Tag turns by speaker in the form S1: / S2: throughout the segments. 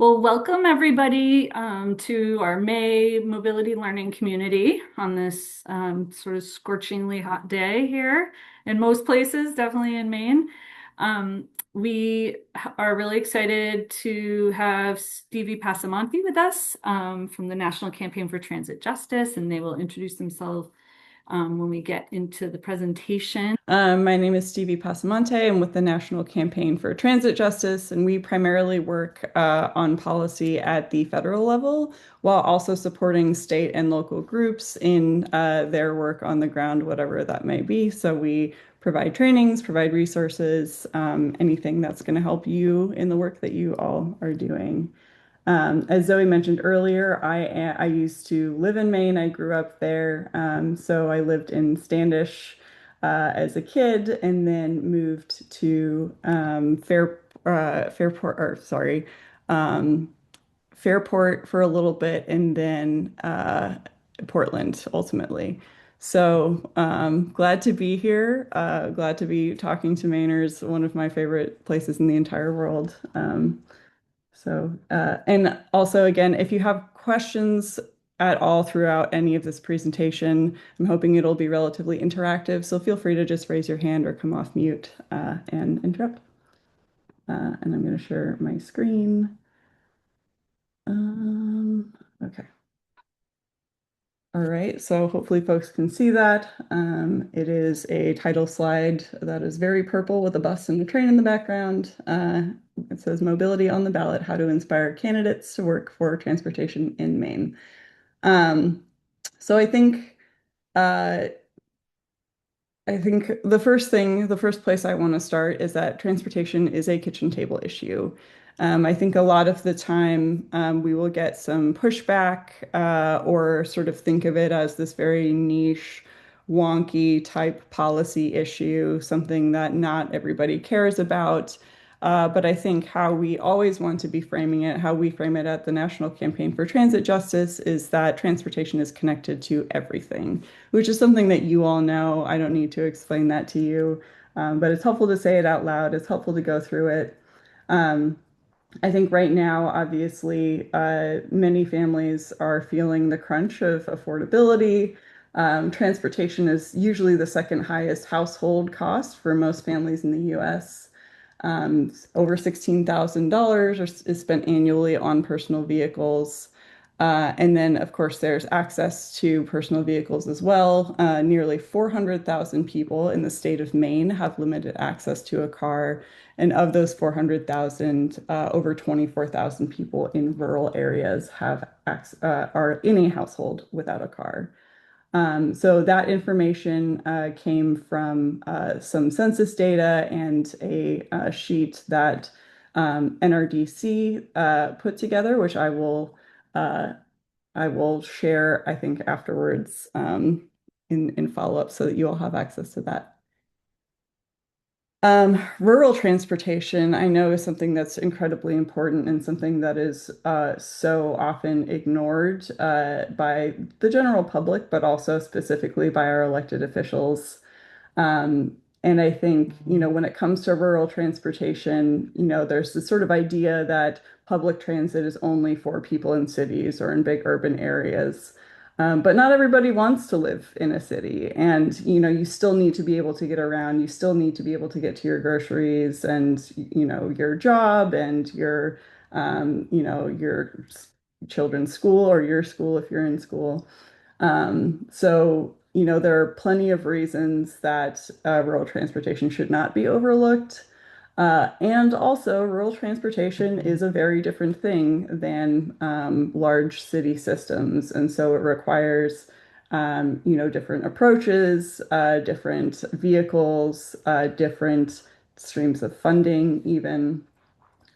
S1: Well, welcome everybody to our May mobility learning community on this sort of scorchingly hot day here in most places, definitely in Maine. We are really excited to have Stevie Pasamonte with us from the National Campaign for Transit Justice, and they will introduce themselves when we get into the presentation.
S2: My name is Stevie Pasamonte. I'm with the National Campaign for Transit Justice, and we primarily work on policy at the federal level while also supporting state and local groups in their work on the ground, whatever that may be. So we provide trainings, provide resources, anything that's going to help you in the work that you all are doing. As Zoe mentioned earlier, I used to live in Maine. I grew up there. So I lived in Standish as a kid and then moved to Fairport, or sorry, um, Fairport for a little bit and then Portland ultimately. So glad to be here. Glad to be talking to Mainers, one of my favorite places in the entire world. And also, again, if you have questions at all throughout any of this presentation, I'm hoping it'll be relatively interactive. So feel free to just raise your hand or come off mute and interrupt. And I'm going to share my screen. Okay. All right, so hopefully folks can see that. It is a title slide that is very purple with a bus and a train in the background. It says Mobility on the Ballot, How to Inspire Candidates to Work for Transportation in Maine. Um, so uh, I think the first place I want to start is that transportation is a kitchen table issue. I think a lot of the time we will get some pushback or sort of think of it as this very niche, wonky type policy issue, something that not everybody cares about. But I think how we always want to be framing it, how we frame it at the National Campaign for Transit Justice, is that transportation is connected to everything, which is something that you all know. I don't need to explain that to you, but it's helpful to say it out loud. It's helpful to go through it. Um, I think right now, obviously, many families are feeling the crunch of affordability. Transportation is usually the second highest household cost for most families in the US. Over $16,000 is spent annually on personal vehicles. And then, of course, there's access to personal vehicles as well. Nearly 400,000 people in the state of Maine have limited access to a car. And of those 400,000, over 24,000 people in rural areas are in a household without a car. So that information came from some census data and a sheet that NRDC put together, which uh, I will share, I think, afterwards in follow-up so that you all have access to that. Rural transportation, I know, is something that's incredibly important and something that is so often ignored by the general public, but also specifically by our elected officials. And I think, when it comes to rural transportation, there's this sort of idea that public transit is only for people in cities or in big urban areas. But not everybody wants to live in a city. And, you still need to be able to get around. You still need to be able to get to your groceries and, your job and your children's school or your school if you're in school. So, there are plenty of reasons that rural transportation should not be overlooked. And also, rural transportation is a very different thing than large city systems. And so it requires, different approaches, different vehicles, different streams of funding, even.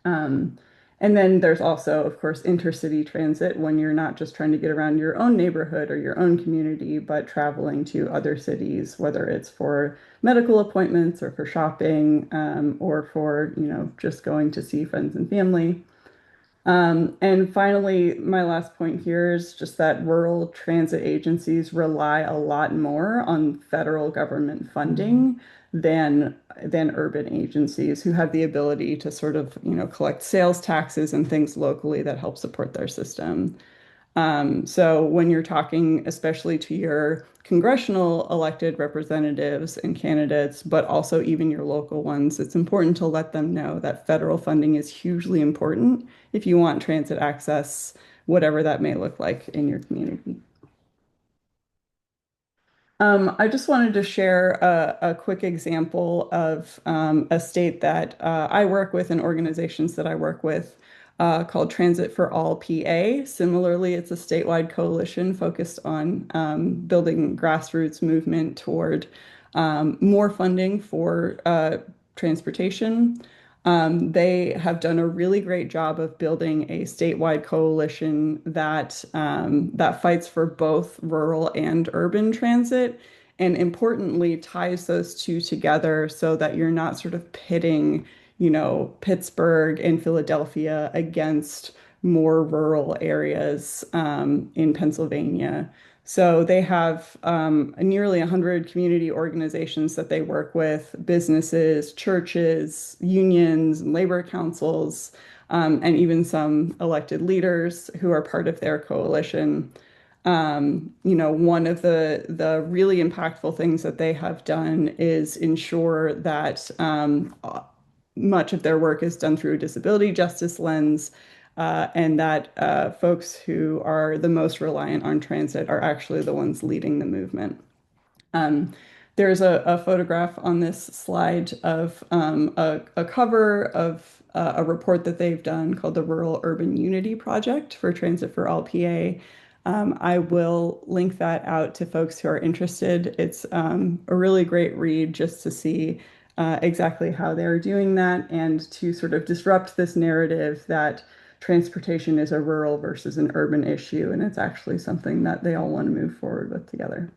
S2: Um, and then there's also, of course, intercity transit when you're not just trying to get around your own neighborhood or your own community, but traveling to other cities, whether it's for medical appointments or for shopping, or for, just going to see friends and family. And finally, my last point here is just that rural transit agencies rely a lot more on federal government funding than urban agencies who have the ability to sort of, collect sales taxes and things locally that help support their system. So when you're talking, especially to your congressional elected representatives and candidates, but also even your local ones, it's important to let them know that federal funding is hugely important if you want transit access, whatever that may look like in your community. I just wanted to share a quick example of a state that I work with and organizations that I work with called Transit for All PA. Similarly, it's a statewide coalition focused on building grassroots movement toward more funding for transportation. They have done a really great job of building a statewide coalition that fights for both rural and urban transit, and importantly ties those two together so that you're not sort of pitting, Pittsburgh and Philadelphia against more rural areas in Pennsylvania. So they have nearly 100 community organizations that they work with, businesses, churches, unions, labor councils, and even some elected leaders who are part of their coalition. One of the really impactful things that they have done is ensure that much of their work is done through a disability justice lens, and that folks who are the most reliant on transit are actually the ones leading the movement. Um, there's a photograph on this slide of a cover of a report that they've done called the Rural Urban Unity Project for Transit for All PA. I will link that out to folks who are interested. It's a really great read just to see exactly how they're doing that and to sort of disrupt this narrative that transportation is a rural versus an urban issue, and it's actually something that they all want to move forward with together.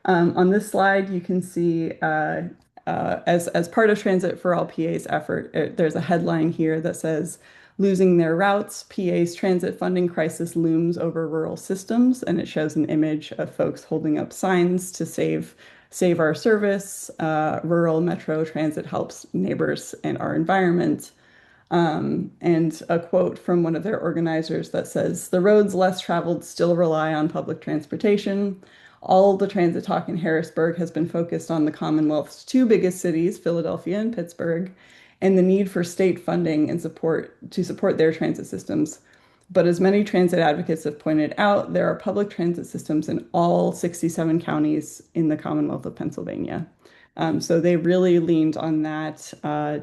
S2: On this slide, you can see as part of Transit for All PA's effort, there's a headline here that says, "Losing their routes, PA's transit funding crisis looms over rural systems," and it shows an image of folks holding up signs to save our service. Rural Metro Transit helps neighbors and our environment. And a quote from one of their organizers that says, "The roads less traveled still rely on public transportation. All the transit talk in Harrisburg has been focused on the Commonwealth's two biggest cities, Philadelphia and Pittsburgh, and the need for state funding and support to support their transit systems. But as many transit advocates have pointed out, there are public transit systems in all 67 counties in the Commonwealth of Pennsylvania." So they really leaned on that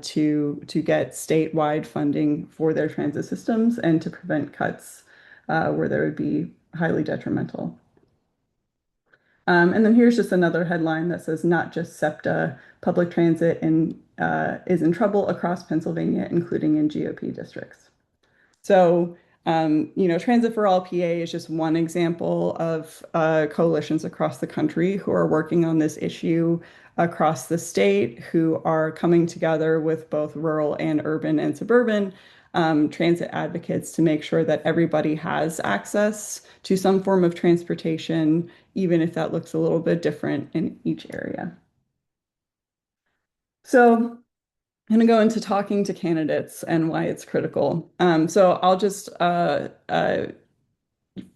S2: to get statewide funding for their transit systems and to prevent cuts where there would be highly detrimental. And then here's just another headline that says, "Not just SEPTA, public transit is in trouble across Pennsylvania, including in GOP districts." So, Transit for All PA is just one example of coalitions across the country who are working on this issue across the state, who are coming together with both rural and urban and suburban transit advocates to make sure that everybody has access to some form of transportation, even if that looks a little bit different in each area. So, I'm going to go into talking to candidates and why it's critical. So I'll just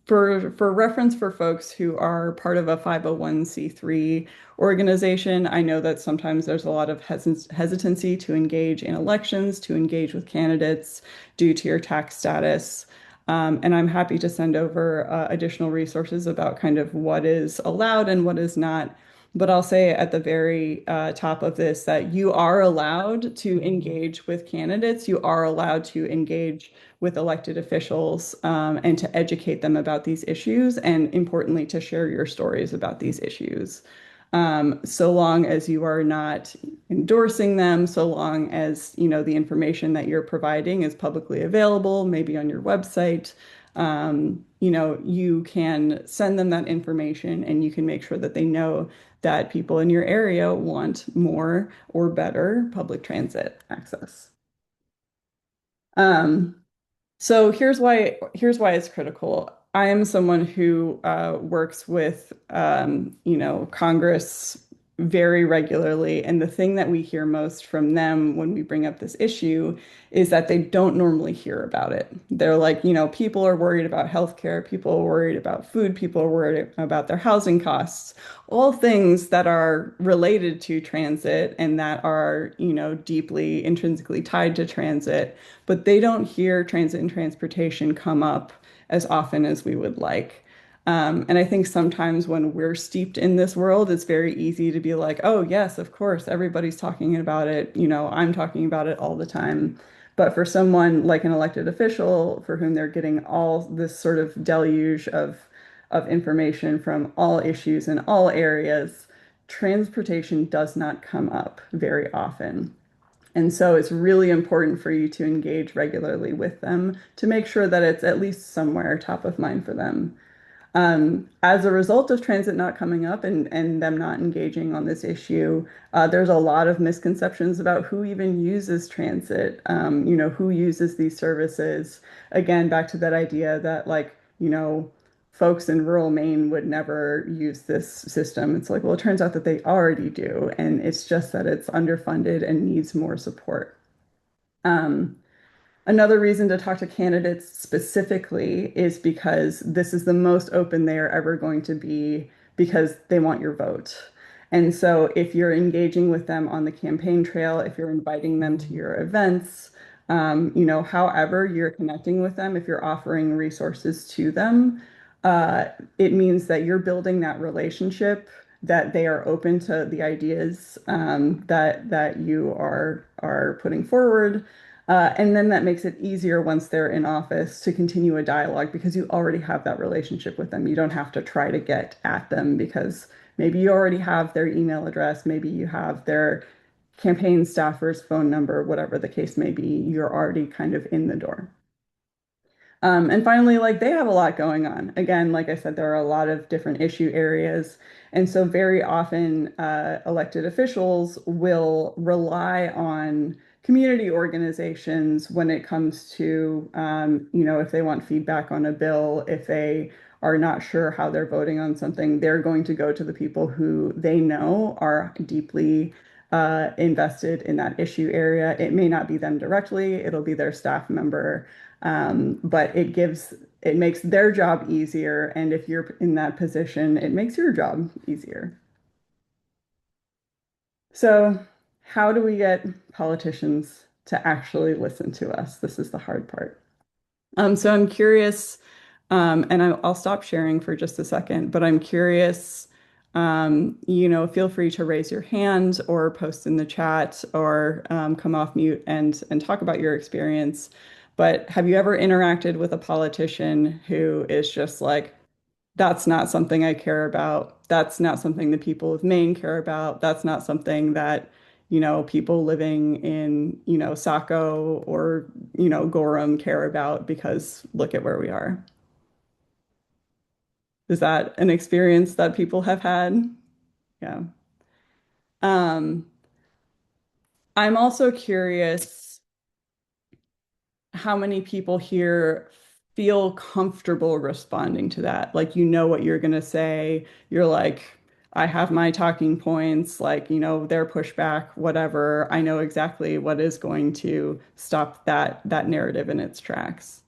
S2: for reference for folks who are part of a 501c3 organization, I know that sometimes there's a lot of hesitancy to engage in elections, to engage with candidates due to your tax status. And I'm happy to send over additional resources about kind of what is allowed and what is not. But I'll say at the very top of this that you are allowed to engage with candidates. You are allowed to engage with elected officials and to educate them about these issues, and importantly, to share your stories about these issues. So long as you are not endorsing them, so long as the information that you're providing is publicly available, maybe on your website, you can send them that information and you can make sure that they know that people in your area want more or better public transit access. Um, So here's why it's critical. I am someone who works with Congress very regularly, and the thing that we hear most from them when we bring up this issue is that they don't normally hear about it. They're like, people are worried about healthcare, people are worried about food, people are worried about their housing costs, all things that are related to transit and that are, deeply intrinsically tied to transit, but they don't hear transit and transportation come up as often as we would like. And I think sometimes when we're steeped in this world, it's very easy to be like, oh, yes, of course, everybody's talking about it. I'm talking about it all the time. But for someone like an elected official for whom they're getting all this sort of deluge of information from all issues in all areas, transportation does not come up very often. And so it's really important for you to engage regularly with them to make sure that it's at least somewhere top of mind for them. As a result of transit not coming up and them not engaging on this issue, there's a lot of misconceptions about who even uses transit, who uses these services. Again, back to that idea that folks in rural Maine would never use this system. It's like, well, it turns out that they already do, and it's just that it's underfunded and needs more support. Um, Another reason to talk to candidates specifically is because this is the most open they are ever going to be because they want your vote. And so if you're engaging with them on the campaign trail, if you're inviting them to your events, however you're connecting with them, if you're offering resources to them, uh, it means that you're building that relationship, that they are open to the ideas that you are putting forward. And then that makes it easier once they're in office to continue a dialogue because you already have that relationship with them. You don't have to try to get at them because maybe you already have their email address, maybe you have their campaign staffer's phone number, whatever the case may be. You're already kind of in the door. And finally, like they have a lot going on. Again, like I said, there are a lot of different issue areas. And so very often elected officials will rely on community organizations when it comes to, if they want feedback on a bill, if they are not sure how they're voting on something, they're going to go to the people who they know are deeply invested in that issue area. It may not be them directly, it'll be their staff member, but it makes their job easier. And if you're in that position, it makes your job easier. So, how do we get politicians to actually listen to us? This is the hard part. So I'm curious, and I'll stop sharing for just a second, but I'm curious, feel free to raise your hand or post in the chat or come off mute and talk about your experience. But have you ever interacted with a politician who is just like, that's not something I care about. That's not something the people of Maine care about. That's not something that, people living in, Saco or, Gorham care about because look at where we are. Is that an experience that people have had? Yeah. Um, I'm also curious how many people here feel comfortable responding to that. Like, what you're going to say. You're like, I have my talking points, like, their pushback, whatever. I know exactly what is going to stop that narrative in its tracks.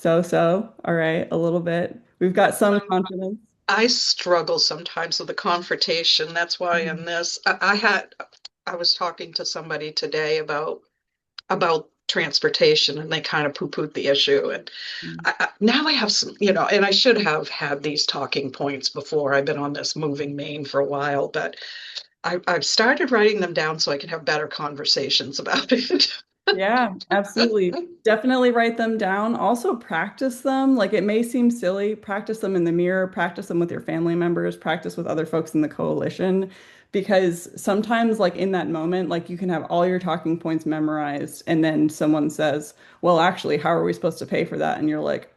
S2: All right, a little bit. We've got some confidence.
S3: I struggle sometimes with the confrontation. That's why in this, I was talking to somebody today about transportation, and they kind of poo-pooed the issue. And now I have some, and I should have had these talking points before. I've been on this moving Maine for a while, but I've started writing them down so I can have better conversations about it.
S2: Yeah, absolutely. Definitely write them down. Also practice them. Like it may seem silly, practice them in the mirror, practice them with your family members, practice with other folks in the coalition. Because sometimes, like in that moment, like you can have all your talking points memorized, and then someone says, well, actually, how are we supposed to pay for that? And you're like,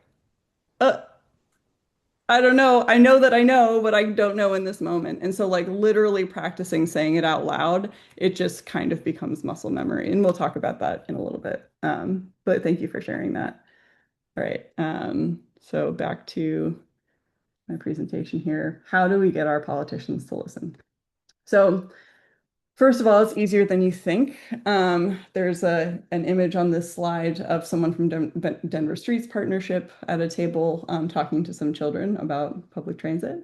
S2: uh, I don't know. I know that I know, but I don't know in this moment. And so, like, literally practicing saying it out loud, it just kind of becomes muscle memory. And we'll talk about that in a little bit. But thank you for sharing that. All right. So, back to my presentation here. How do we get our politicians to listen? So, first of all, it's easier than you think. There's an image on this slide of someone from Denver Streets Partnership at a table talking to some children about public transit.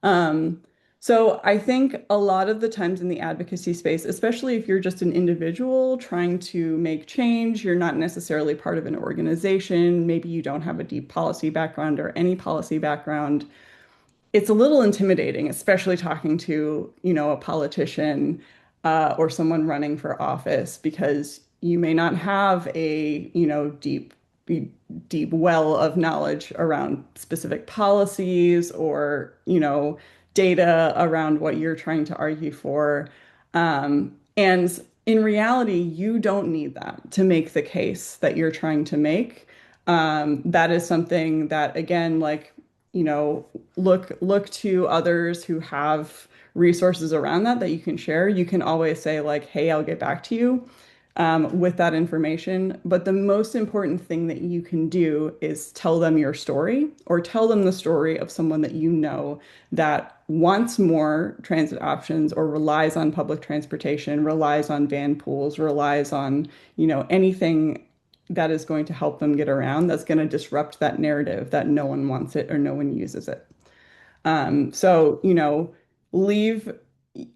S2: Um, so I think a lot of the times in the advocacy space, especially if you're just an individual trying to make change, you're not necessarily part of an organization, maybe you don't have a deep policy background or any policy background, it's a little intimidating, especially talking to, a politician or someone running for office, because you may not have a, deep well of knowledge around specific policies or, data around what you're trying to argue for. And in reality, you don't need that to make the case that you're trying to make. That is something that, again, like, you know, look to others who have resources around that you can share. You can always say like, "Hey, I'll get back to you with that information." But the most important thing that you can do is tell them your story or tell them the story of someone that you know that wants more transit options or relies on public transportation, relies on van pools, relies on, anything that is going to help them get around, that's going to disrupt that narrative that no one wants it or no one uses it. So, leave,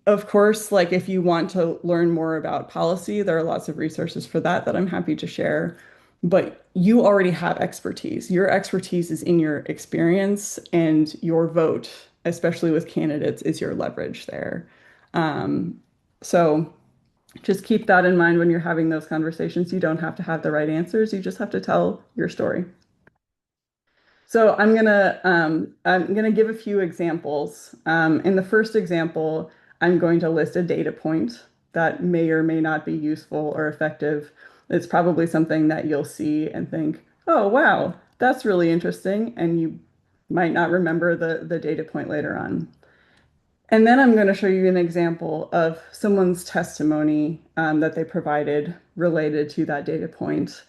S2: of course, like if you want to learn more about policy, there are lots of resources for that I'm happy to share. But you already have expertise. Your expertise is in your experience, and your vote, especially with candidates, is your leverage there. Um, so just keep that in mind when you're having those conversations. You don't have to have the right answers. You just have to tell your story. So I'm gonna give a few examples. In the first example, I'm going to list a data point that may or may not be useful or effective. It's probably something that you'll see and think, "Oh, wow, that's really interesting," and you might not remember the data point later on. And then I'm going to show you an example of someone's testimony that they provided related to that data point.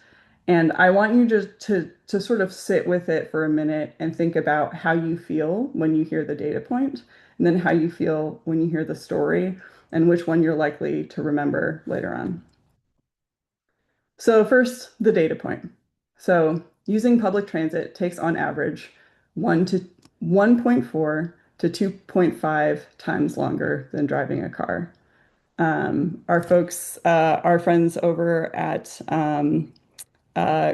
S2: And I want you to sort of sit with it for a minute and think about how you feel when you hear the data point, and then how you feel when you hear the story, and which one you're likely to remember later on. So first, the data point. So using public transit takes on average 1.4 to 2.5 times longer than driving a car. Our friends over at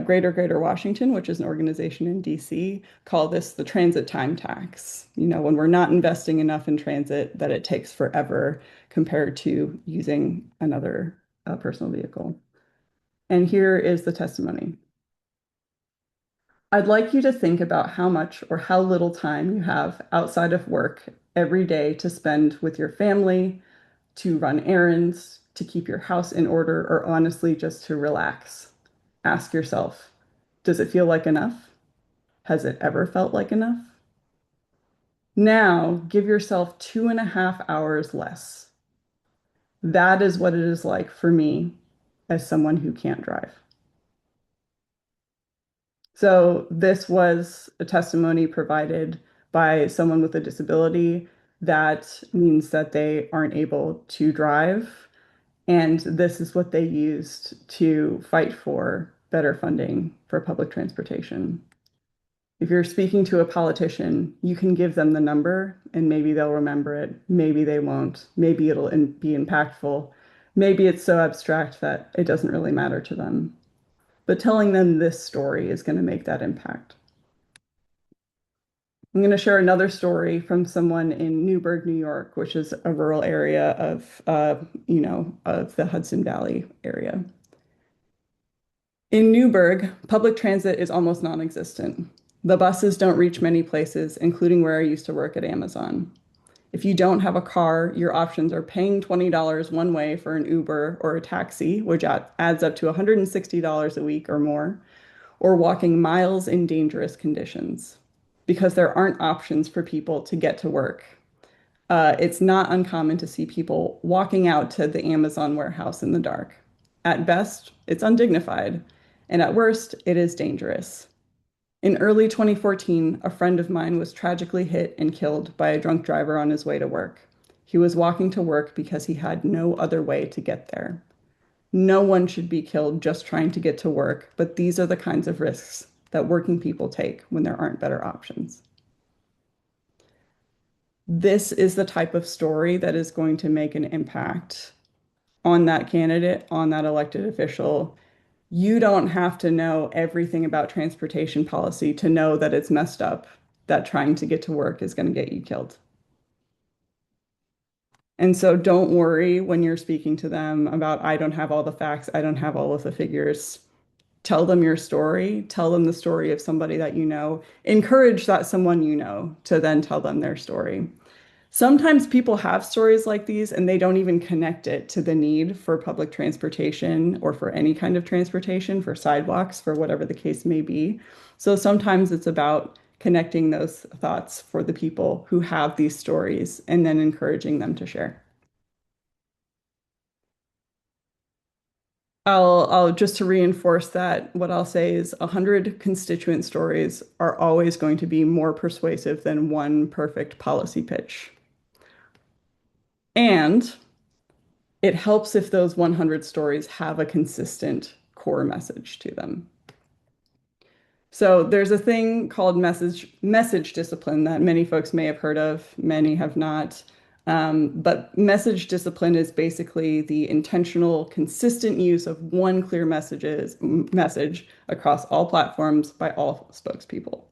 S2: Greater Washington, which is an organization in DC, call this the transit time tax. When we're not investing enough in transit, that it takes forever compared to using another personal vehicle. And here is the testimony. I'd like you to think about how much or how little time you have outside of work every day to spend with your family, to run errands, to keep your house in order, or honestly just to relax. Ask yourself, does it feel like enough? Has it ever felt like enough? Now give yourself 2.5 hours less. That is what it is like for me as someone who can't drive. So this was a testimony provided by someone with a disability. That means that they aren't able to drive. And this is what they used to fight for better funding for public transportation. If you're speaking to a politician, you can give them the number and maybe they'll remember it. Maybe they won't. Maybe it'll be impactful. Maybe it's so abstract that it doesn't really matter to them. But telling them this story is going to make that impact. I'm going to share another story from someone in Newburgh, New York, which is a rural area of the Hudson Valley area. In Newburgh, public transit is almost non-existent. The buses don't reach many places, including where I used to work at Amazon. If you don't have a car, your options are paying $20 one way for an Uber or a taxi, which adds up to $160 a week or more, or walking miles in dangerous conditions. because there aren't options for people to get to work. It's not uncommon to see people walking out to the Amazon warehouse in the dark. At best, it's undignified, and at worst, it is dangerous. In early 2014, a friend of mine was tragically hit and killed by a drunk driver on his way to work. He was walking to work because he had no other way to get there. No one should be killed just trying to get to work, but these are the kinds of risks that working people take when there aren't better options. This is the type of story that is going to make an impact on that candidate, on that elected official. You don't have to know everything about transportation policy to know that it's messed up, that trying to get to work is going to get you killed. And so don't worry when you're speaking to them about, I don't have all the facts, I don't have all of the figures. Tell them your story, tell them the story of somebody that you know. Encourage that someone you know to then tell them their story. Sometimes people have stories like these and they don't even connect it to the need for public transportation or for any kind of transportation, for sidewalks, for whatever the case may be. So sometimes it's about connecting those thoughts for the people who have these stories and then encouraging them to share. I'll just to reinforce that, what I'll say is 100 constituent stories are always going to be more persuasive than one perfect policy pitch. And it helps if those 100 stories have a consistent core message to them. So there's a thing called message discipline that many folks may have heard of, many have not. But message discipline is basically the intentional, consistent use of one clear message across all platforms by all spokespeople.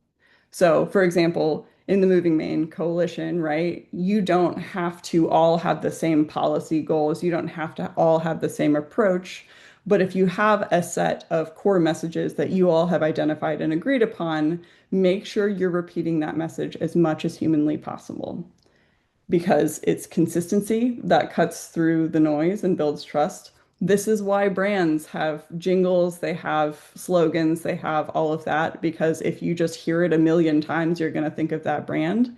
S2: So, for example, in the Moving Maine Coalition, right, you don't have to all have the same policy goals. You don't have to all have the same approach. But if you have a set of core messages that you all have identified and agreed upon, make sure you're repeating that message as much as humanly possible because it's consistency that cuts through the noise and builds trust. This is why brands have jingles, they have slogans, they have all of that, because if you just hear it a million times, you're going to think of that brand.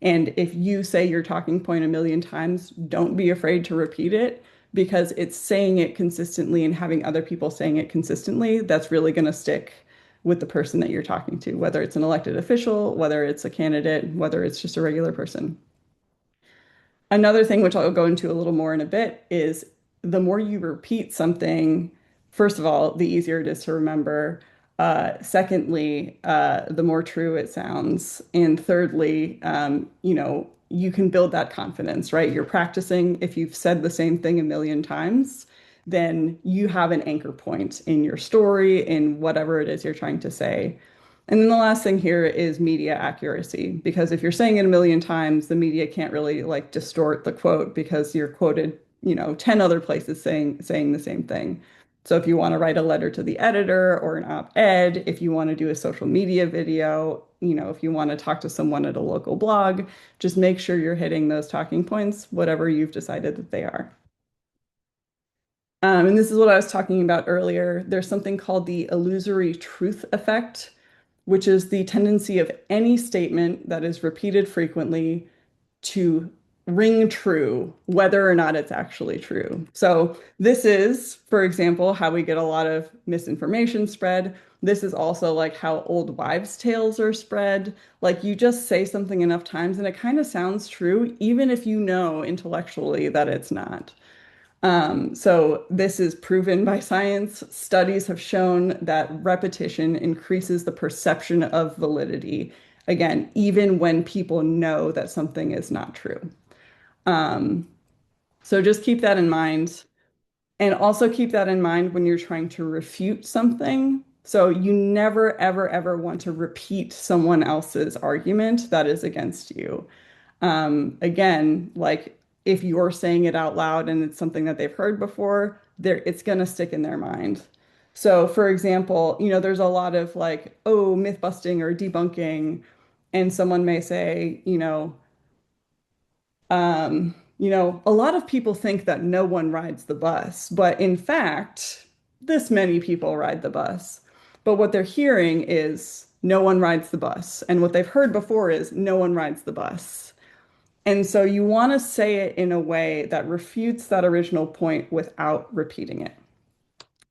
S2: And if you say your talking point a million times, don't be afraid to repeat it because it's saying it consistently and having other people saying it consistently that's really going to stick with the person that you're talking to, whether it's an elected official, whether it's a candidate, whether it's just a regular person. Another thing, which I'll go into a little more in a bit, is the more you repeat something, first of all, the easier it is to remember. Secondly, the more true it sounds. And thirdly, you can build that confidence, right? You're practicing. If you've said the same thing a million times, then you have an anchor point in your story, in whatever it is you're trying to say. And then the last thing here is media accuracy, because if you're saying it a million times, the media can't really like distort the quote because you're quoted, 10 other places saying the same thing. So if you want to write a letter to the editor or an op-ed, if you want to do a social media video, if you want to talk to someone at a local blog, just make sure you're hitting those talking points, whatever you've decided that they are. And this is what I was talking about earlier. There's something called the illusory truth effect, which is the tendency of any statement that is repeated frequently to ring true, whether or not it's actually true. So this is, for example, how we get a lot of misinformation spread. This is also like how old wives' tales are spread. Like you just say something enough times and it kind of sounds true, even if you know intellectually that it's not. So this is proven by science. Studies have shown that repetition increases the perception of validity. Again, even when people know that something is not true. Um, so just keep that in mind. And also keep that in mind when you're trying to refute something. So you never, ever, ever want to repeat someone else's argument that is against you. Again, like if you're saying it out loud and it's something that they've heard before, it's going to stick in their mind. So, for example, there's a lot of like, oh, myth busting or debunking, and someone may say, a lot of people think that no one rides the bus, but in fact, this many people ride the bus. But what they're hearing is no one rides the bus. And what they've heard before is no one rides the bus. And so you want to say it in a way that refutes that original point without repeating it.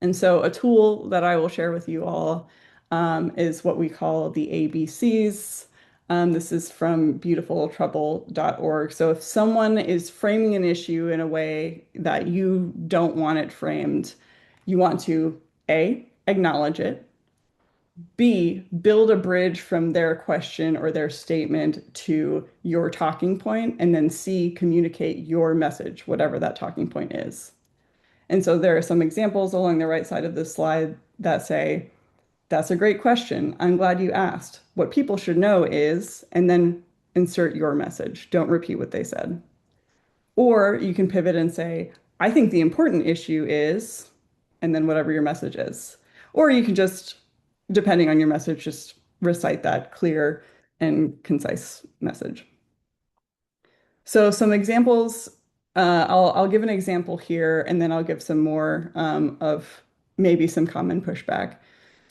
S2: And so a tool that I will share with you all is what we call the ABCs. This is from beautifultrouble.org. So if someone is framing an issue in a way that you don't want it framed, you want to A, acknowledge it, B, build a bridge from their question or their statement to your talking point, and then C, communicate your message, whatever that talking point is. And so there are some examples along the right side of this slide that say, that's a great question. I'm glad you asked. What people should know is, and then insert your message. Don't repeat what they said. Or you can pivot and say, I think the important issue is, and then whatever your message is. Or you can just, depending on your message, just recite that clear and concise message. So some examples, I'll give an example here, and then I'll give some more of maybe some common pushback.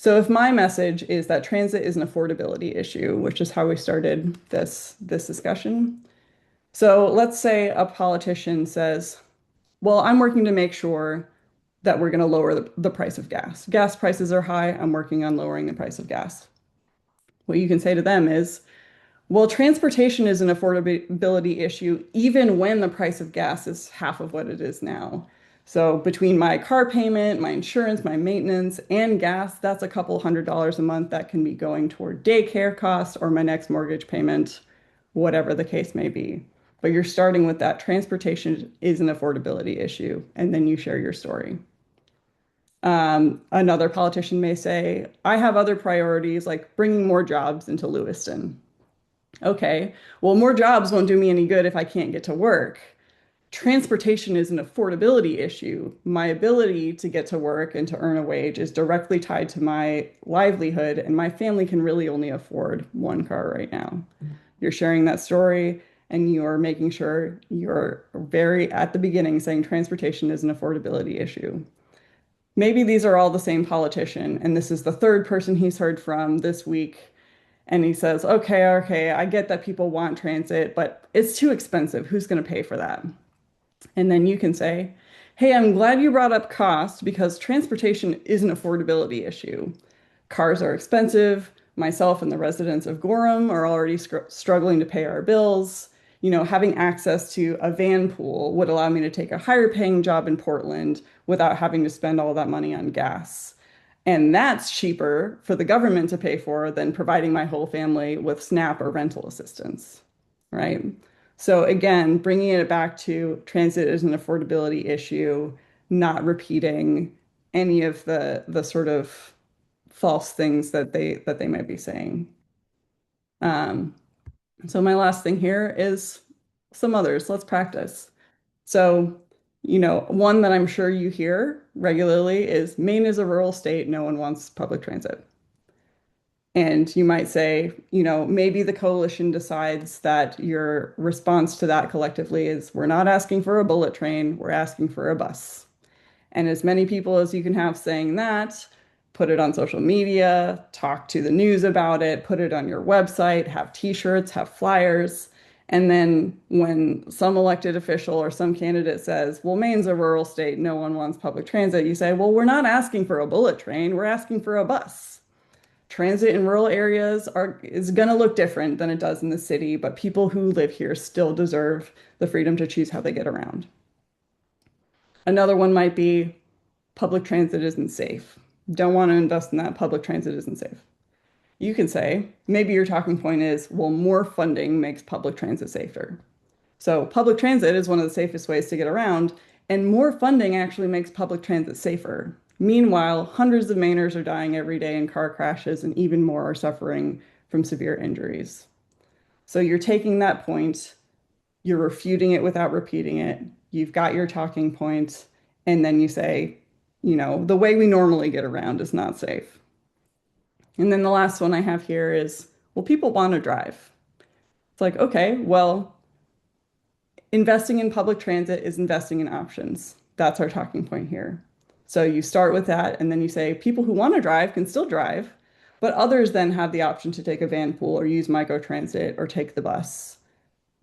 S2: So if my message is that transit is an affordability issue, which is how we started this discussion. So let's say a politician says, well, I'm working to make sure that we're going to lower the price of gas. Gas prices are high. I'm working on lowering the price of gas. What you can say to them is, well, transportation is an affordability issue, even when the price of gas is half of what it is now. So between my car payment, my insurance, my maintenance, and gas, that's a couple $100s a month that can be going toward daycare costs or my next mortgage payment, whatever the case may be. But you're starting with that transportation is an affordability issue, and then you share your story. Another politician may say, I have other priorities like bringing more jobs into Lewiston. Okay, well, more jobs won't do me any good if I can't get to work. Transportation is an affordability issue. My ability to get to work and to earn a wage is directly tied to my livelihood, and my family can really only afford one car right now. You're sharing that story, and you're making sure you're very at the beginning saying transportation is an affordability issue. Maybe these are all the same politician, and this is the third person he's heard from this week. And he says, okay, I get that people want transit, but it's too expensive. Who's going to pay for that? And then you can say, hey, I'm glad you brought up cost because transportation is an affordability issue. Cars are expensive. Myself and the residents of Gorham are already struggling to pay our bills. You know, having access to a van pool would allow me to take a higher paying job in Portland without having to spend all that money on gas. And that's cheaper for the government to pay for than providing my whole family with SNAP or rental assistance, right? So again, bringing it back to transit as an affordability issue, not repeating any of the sort of false things that they might be saying. Um, so my last thing here is some others. Let's practice. So, one that I'm sure you hear regularly is Maine is a rural state. No one wants public transit. And you might say, maybe the coalition decides that your response to that collectively is we're not asking for a bullet train, we're asking for a bus. And as many people as you can have saying that, put it on social media, talk to the news about it, put it on your website, have t-shirts, have flyers. And then when some elected official or some candidate says, well, Maine's a rural state, no one wants public transit, you say, well, we're not asking for a bullet train, we're asking for a bus. Transit in rural areas is going to look different than it does in the city, but people who live here still deserve the freedom to choose how they get around. Another one might be public transit isn't safe. Don't want to invest in that. Public transit isn't safe. You can say, maybe your talking point is, well, more funding makes public transit safer. So public transit is one of the safest ways to get around, and more funding actually makes public transit safer. Meanwhile, hundreds of Mainers are dying every day in car crashes, and even more are suffering from severe injuries. So you're taking that point, you're refuting it without repeating it. You've got your talking point, and then you say, the way we normally get around is not safe. And then the last one I have here is, well, people want to drive. It's like, okay, well, investing in public transit is investing in options. That's our talking point here. So you start with that, and then you say people who want to drive can still drive, But others then have the option to take a van pool or use microtransit or take the bus.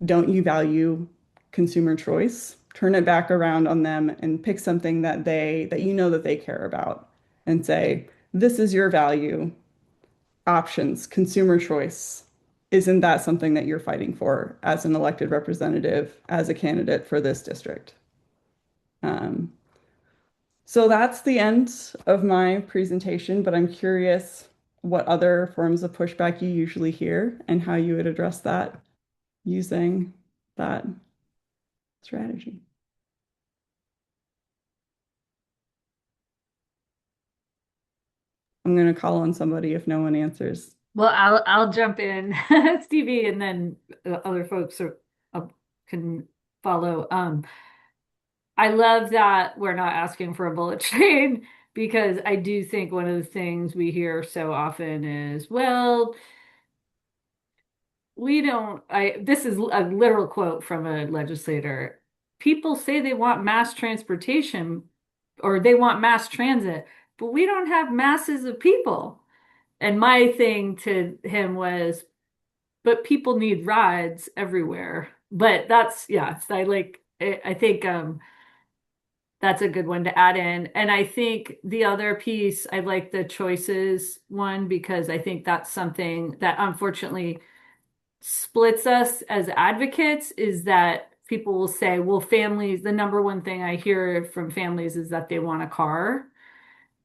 S2: Don't you value consumer choice? Turn it back around on them and pick something that you know that they care about and say, this is your value, options, consumer choice. Isn't that something that you're fighting for as an elected representative, as a candidate for this district? Um, so that's the end of my presentation, but I'm curious what other forms of pushback you usually hear and how you would address that using that strategy. I'm going to call on somebody if no one answers.
S1: Well, I'll jump in, Stevie, and then other folks uh, can follow. I love that we're not asking for a bullet train because I do think one of the things we hear so often is, well, we don't, this is a literal quote from a legislator. People say they want mass transportation or they want mass transit, but we don't have masses of people. And my thing to him was, but people need rides everywhere. But that's, yeah, I like, I think that's a good one to add in. And I think the other piece, I like the choices one because I think that's something that unfortunately splits us as advocates is that people will say, well, families, the number one thing I hear from families is that they want a car.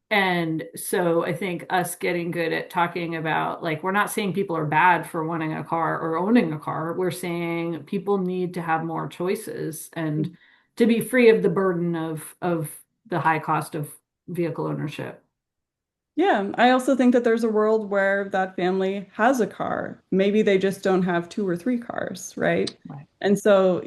S1: And so I think us getting good at talking about, like, we're not saying people are bad for wanting a car or owning a car. We're saying people need to have more choices and to be free of the burden of the high cost of vehicle ownership.
S2: Yeah, I also think that there's a world where that family has a car. Maybe they just don't have two or three cars, right?
S1: Right.
S2: And so,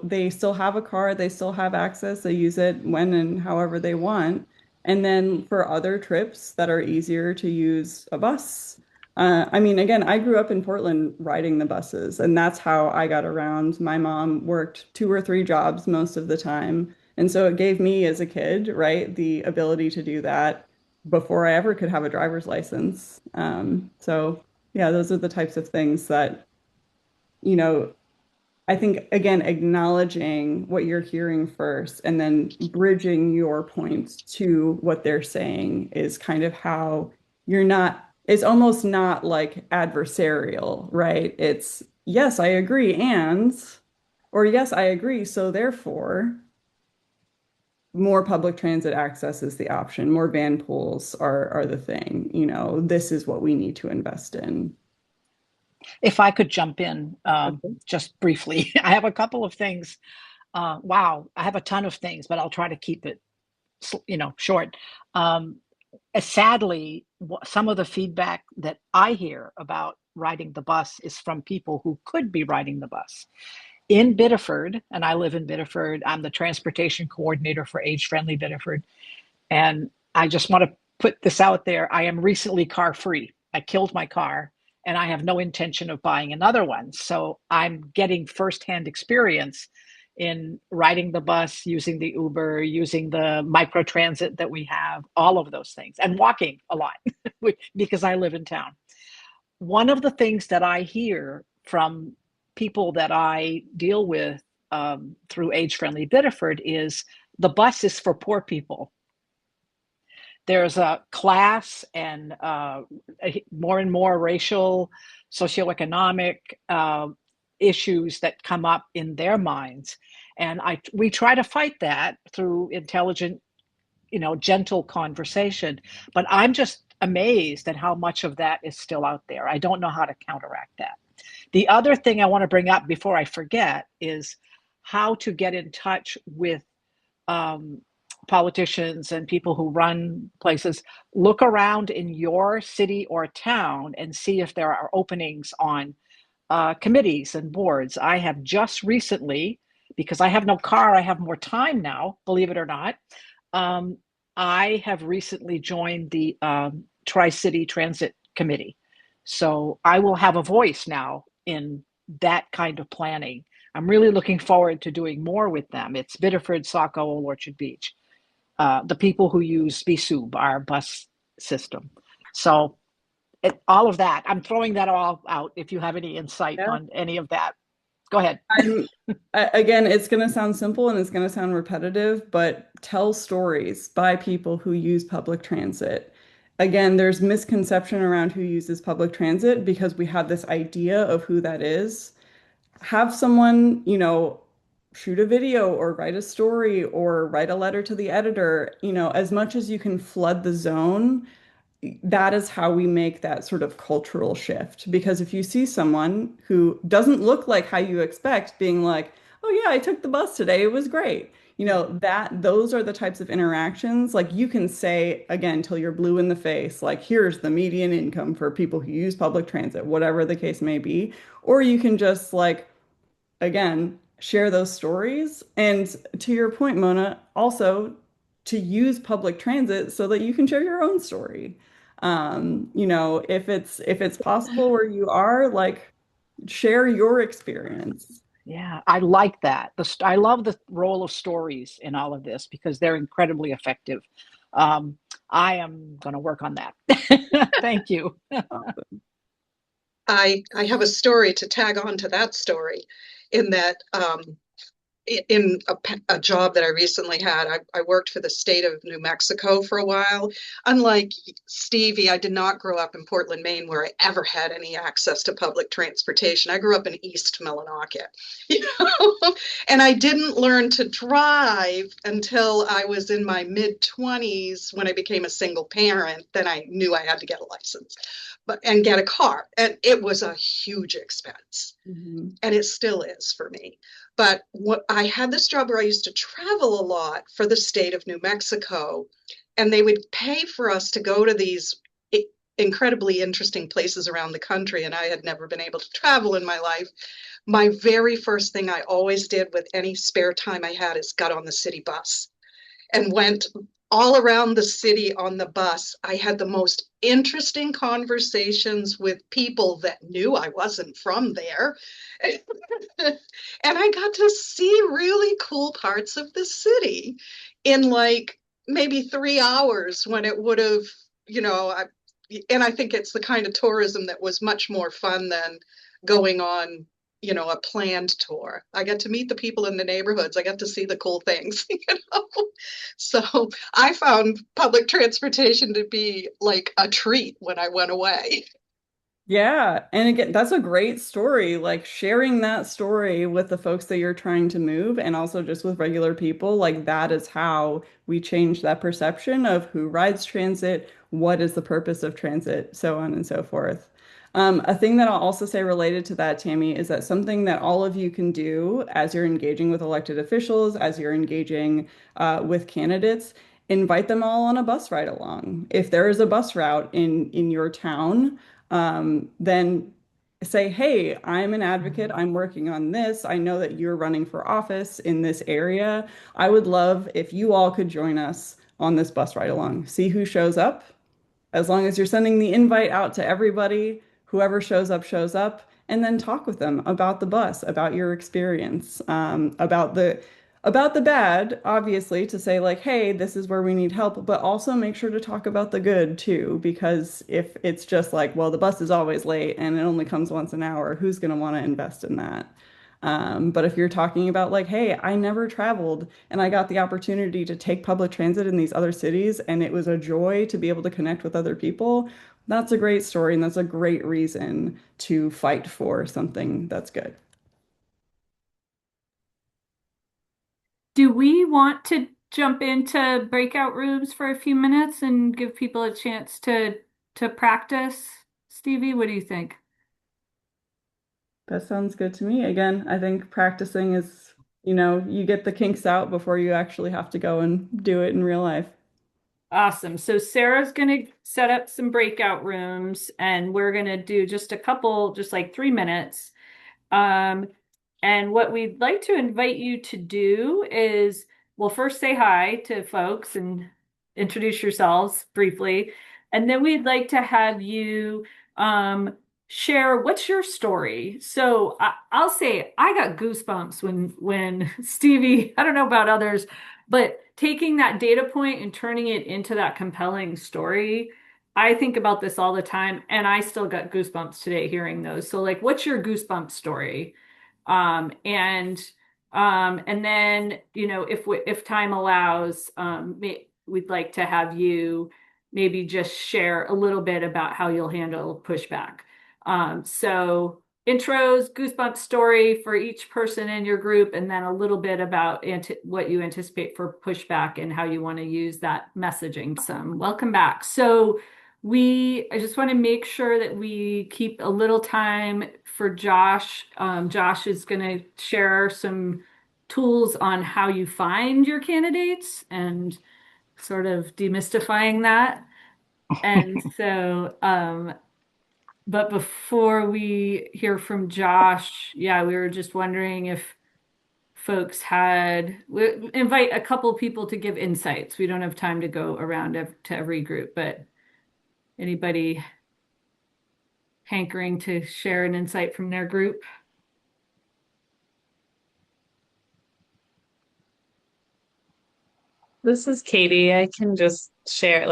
S2: they still have a car, they still have access, they use it when and however they want. And then for other trips that are easier to use a bus. I mean, again, I grew up in Portland riding the buses, and that's how I got around. My mom worked two or three jobs most of the time. And so it gave me as a kid, right, the ability to do that before I ever could have a driver's license. So yeah, those are the types of things that, you know, I think again, acknowledging what you're hearing first and then bridging your points to what they're saying is kind of how it's almost not like adversarial, right? It's yes, I agree, or yes, I agree, so therefore more public transit access is the option. More van pools are the thing. This is what we need to invest in.
S4: If I could jump in
S2: Okay.
S4: just briefly, I have a couple of things. Wow, I have a ton of things, but I'll try to keep it, short. Um, Sadly, some of the feedback that I hear about riding the bus is from people who could be riding the bus. In Biddeford, and I live in Biddeford, I'm the transportation coordinator for Age Friendly Biddeford. And I just want to put this out there. I am recently car free. I killed my car and I have no intention of buying another one. So I'm getting firsthand experience in riding the bus, using the Uber, using the microtransit that we have, all of those things, and walking a lot because I live in town. One of the things that I hear from people that I deal with through Age Friendly Biddeford is the bus is for poor people. There's a class and more and more racial, socioeconomic issues that come up in their minds. And we try to fight that through intelligent, gentle conversation. But I'm just amazed at how much of that is still out there. I don't know how to counteract that. The other thing I want to bring up before I forget is how to get in touch with um, politicians and people who run places. Look around in your city or town and see if there are openings on committees and boards. I have just recently, because I have no car, I have more time now, believe it or not. Um, I have recently joined the Tri-City Transit Committee. So I will have a voice now in that kind of planning. I'm really looking forward to doing more with them. It's Biddeford, Saco, Old Orchard Beach, the people who use BSUB, our bus system. So all of that. I'm throwing that all out. If you have any insight
S2: Yeah.
S4: on any of that, go ahead.
S2: Again, it's going to sound simple and it's going to sound repetitive, but tell stories by people who use public transit. Again, there's misconception around who uses public transit because we have this idea of who that is. Have someone, shoot a video or write a story or write a letter to the editor, as much as you can flood the zone. That is how we make that sort of cultural shift. Because if you see someone who doesn't look like how you expect, being like, oh yeah, I took the bus today, it was great. That those are the types of interactions. Like you can say again till you're blue in the face, like here's the median income for people who use public transit, whatever the case may be. Or you can just like again, share those stories. And to your point, Mona, also to use public transit so that you can share your own story. If it's possible where you are, like share your experience.
S4: Yeah, I like that. I love the role of stories in all of this because they're incredibly effective. Um, I am going to work on that. Thank you.
S3: I have a story to tag on to that story in that in a job that I recently had, I worked for the state of New Mexico for a while. Unlike Stevie, I did not grow up in Portland, Maine, where I ever had any access to public transportation. I grew up in East Millinocket, you know, and I didn't learn to drive until I was in my mid-20s when I became a single parent. Then I knew I had to get a license, and get a car, and it was a huge expense, and it still is for me. But what I had this job where I used to travel a lot for the state of New Mexico, and they would pay for us to go to these incredibly interesting places around the country, and I had never been able to travel in my life. My very first thing I always did with any spare time I had is got on the city bus and went all around the city on the bus. I had the most interesting conversations with people that knew I wasn't from there. And I got to see really cool parts of the city in like maybe 3 hours when it would have, you know, and I think it's the kind of tourism that was much more fun than going on, a planned tour. I got to meet the people in the neighborhoods. I got to see the cool things, So I found public transportation to be like a treat when I went away.
S2: Yeah. And again, that's a great story. Like sharing that story with the folks that you're trying to move and also just with regular people, like that is how we change that perception of who rides transit, what is the purpose of transit, so on and so forth. A thing that I'll also say related to that, Tammy, is that something that all of you can do as you're engaging with elected officials, as you're engaging with candidates, invite them all on a bus ride along. If there is a bus route in your town, then say, hey, I'm an advocate. I'm working on this. I know that you're running for office in this area. I would love if you all could join us on this bus ride along. See who shows up. As long as you're sending the invite out to everybody, whoever shows up, and then talk with them about the bus, about your experience, about the bad, obviously, to say like, hey, this is where we need help, but also make sure to talk about the good too, because if it's just like, well, the bus is always late and it only comes once an hour, who's going to want to invest in that? But if you're talking about like, hey, I never traveled and I got the opportunity to take public transit in these other cities and it was a joy to be able to connect with other people, that's a great story and that's a great reason to fight for something that's good.
S1: Do we want to jump into breakout rooms for a few minutes and give people a chance to practice? Stevie, what do you think?
S2: That sounds good to me. Again, I think practicing is, you get the kinks out before you actually have to go and do it in real life.
S1: Awesome. So Sarah's going to set up some breakout rooms and we're going to do just a couple, just like 3 minutes. Um, and what we'd like to invite you to do is, well, first say hi to folks and introduce yourselves briefly. And then we'd like to have you share what's your story. So I'll say I got goosebumps when Stevie, I don't know about others, but taking that data point and turning it into that compelling story I think about this all the time, and I still got goosebumps today hearing those. So, like, what's your goosebump story? Um, and and then, if time allows, we'd like to have you maybe just share a little bit about how you'll handle pushback. So intros, goosebump story for each person in your group, and then a little bit about what you anticipate for pushback and how you want to use that messaging. Some welcome back. So I just want to make sure that we keep a little time for Josh. Josh is going to share some tools on how you find your candidates and sort of demystifying that. And so, but before we hear from Josh, yeah, we were just wondering if we invite a couple people to give insights. We don't have time to go around to every group, but anybody hankering to share an insight from their group?
S5: This is Katie. I can just share.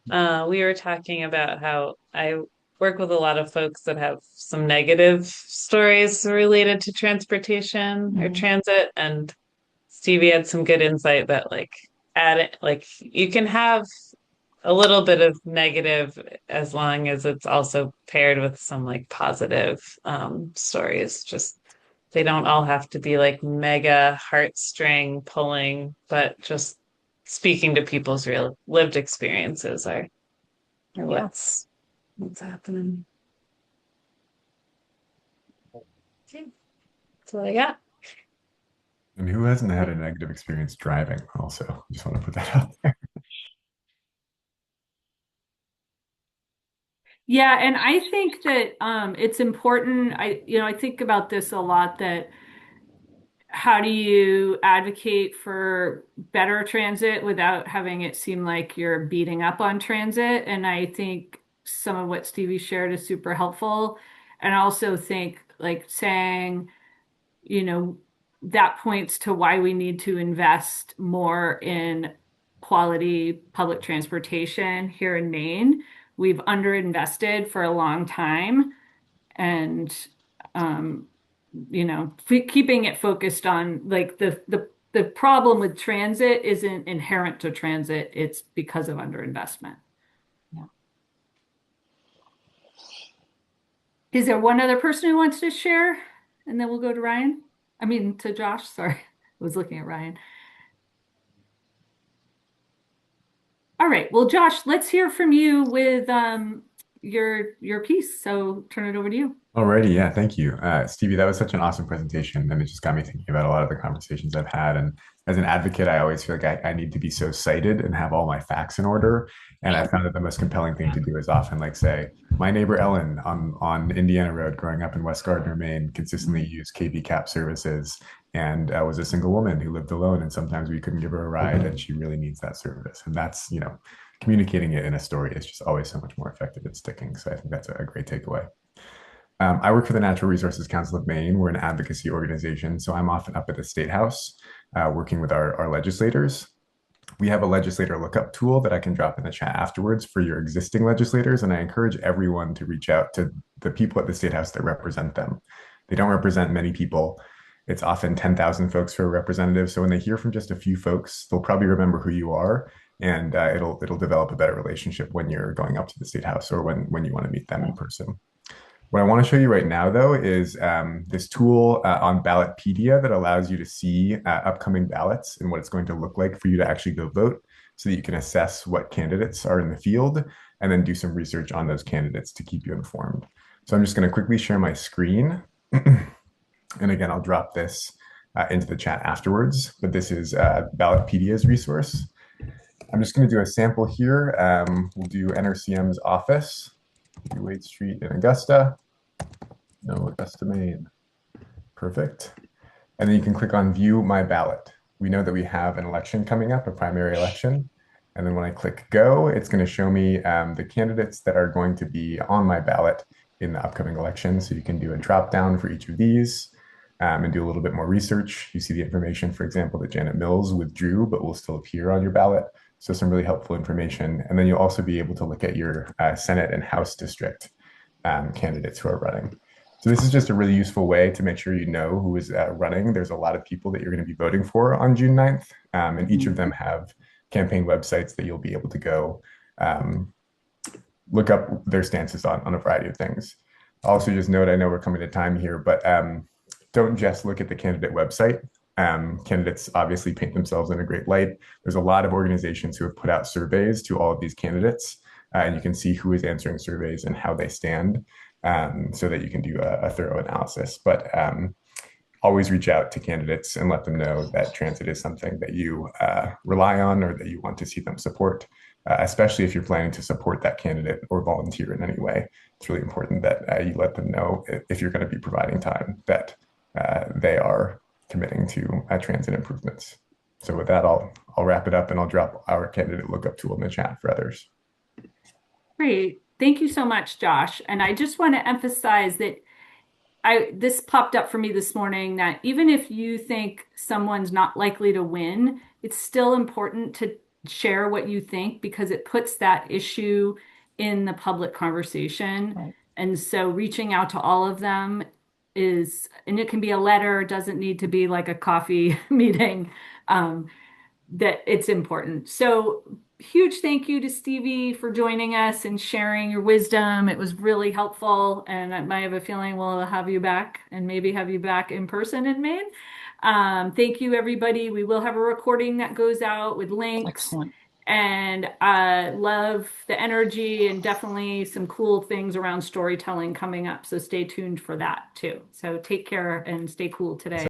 S5: We were talking about how I work with a lot of folks that have some negative stories related to transportation or transit, and Stevie had some good insight that add it, you can have a little bit of negative as long as it's also paired with some positive stories. Just they don't all have to be like mega heartstring pulling, but just speaking to people's real lived experiences are
S4: Yeah.
S5: what's happening. Okay, that's what I got.
S6: And who hasn't had a negative experience driving also? Just want to put that out there.
S1: Yeah, and I think that it's important. I think about this a lot, that how do you advocate for better transit without having it seem like you're beating up on transit? And I think some of what Stevie shared is super helpful. And I also think like saying, you know, that points to why we need to invest more in quality public transportation here in Maine. We've underinvested for a long time, and um, keeping it focused on like the problem with transit isn't inherent to transit, it's because of underinvestment.
S4: Yeah.
S1: Is there one other person who wants to share? And then we'll go to Ryan. I mean, to Josh, sorry. I was looking at Ryan. All right. Well, Josh, let's hear from you with your piece. So turn it over to you.
S6: Alrighty, yeah, thank you. Stevie, that was such an awesome presentation, and it just got me thinking about a lot of the conversations I've had. And as an advocate, I always feel like I need to be so cited and have all my facts in order. And I found that the most compelling thing to do is often like say, my neighbor Ellen on Indiana Road growing up in West Gardner, Maine, consistently used KB cab services and was a single woman who lived alone. And sometimes we couldn't give her a ride, and she really needs that service. And that's, communicating it in a story is just always so much more effective at sticking. So I think that's a great takeaway. I work for the Natural Resources Council of Maine. We're an advocacy organization, so I'm often up at the State House working with our legislators. We have a legislator lookup tool that I can drop in the chat afterwards for your existing legislators, and I encourage everyone to reach out to the people at the State House that represent them. They don't represent many people. It's often 10,000 folks for a representative, so when they hear from just a few folks, they'll probably remember who you are, and it'll develop a better relationship when you're going up to the State House or when you want to meet them in person. What I want to show you right now, though, is this tool on Ballotpedia that allows you to see upcoming ballots and what it's going to look like for you to actually go vote so that you can assess what candidates are in the field and then do some research on those candidates to keep you informed. So I'm just going to quickly share my screen. And again, I'll drop this into the chat afterwards, but this is Ballotpedia's resource. I'm just going to do a sample here. We'll do NRCM's office. Wade Street in Augusta. No, Augusta, Maine. Perfect. And then you can click on View My Ballot. We know that we have an election coming up, a primary election. And then when I click Go, it's going to show me the candidates that are going to be on my ballot in the upcoming election. So you can do a drop down for each of these and do a little bit more research. You see the information, for example, that Janet Mills withdrew, but will still appear on your ballot. So some really helpful information. And then you'll also be able to look at your Senate and House district candidates who are running. So this is just a really useful way to make sure you know who is running. There's a lot of people that you're going to be voting for on June 9th, and each of them have campaign websites that you'll be able to go look up their stances on a variety of things. Also, just note, I know we're coming to time here, but don't just look at the candidate website. Candidates obviously paint themselves in a great light. There's a lot of organizations who have put out surveys to all of these candidates, and you can see who is answering surveys and how they stand, so that you can do a thorough analysis. But always reach out to candidates and let them know that transit is something that you rely on or that you want to see them support, especially if you're planning to support that candidate or volunteer in any way. It's really important that you let them know, if you're going to be providing time, that they are committing to transit improvements. So with that, I'll wrap it up, and I'll drop our candidate lookup tool in the chat for others.
S1: Great. Thank you so much, Josh. And I just want to emphasize that this popped up for me this morning, that even if you think someone's not likely to win, it's still important to share what you think, because it puts that issue in the public conversation.
S4: Right.
S1: And so reaching out to all of them and it can be a letter, it doesn't need to be like a coffee meeting, that it's important. So huge thank you to Stevie for joining us and sharing your wisdom. It was really helpful, and I have a feeling we'll have you back, and maybe have you back in person in Maine. Thank you, everybody. We will have a recording that goes out with links.
S4: Excellent.
S1: And I love the energy, and definitely some cool things around storytelling coming up. So stay tuned for that too. So take care and stay cool today.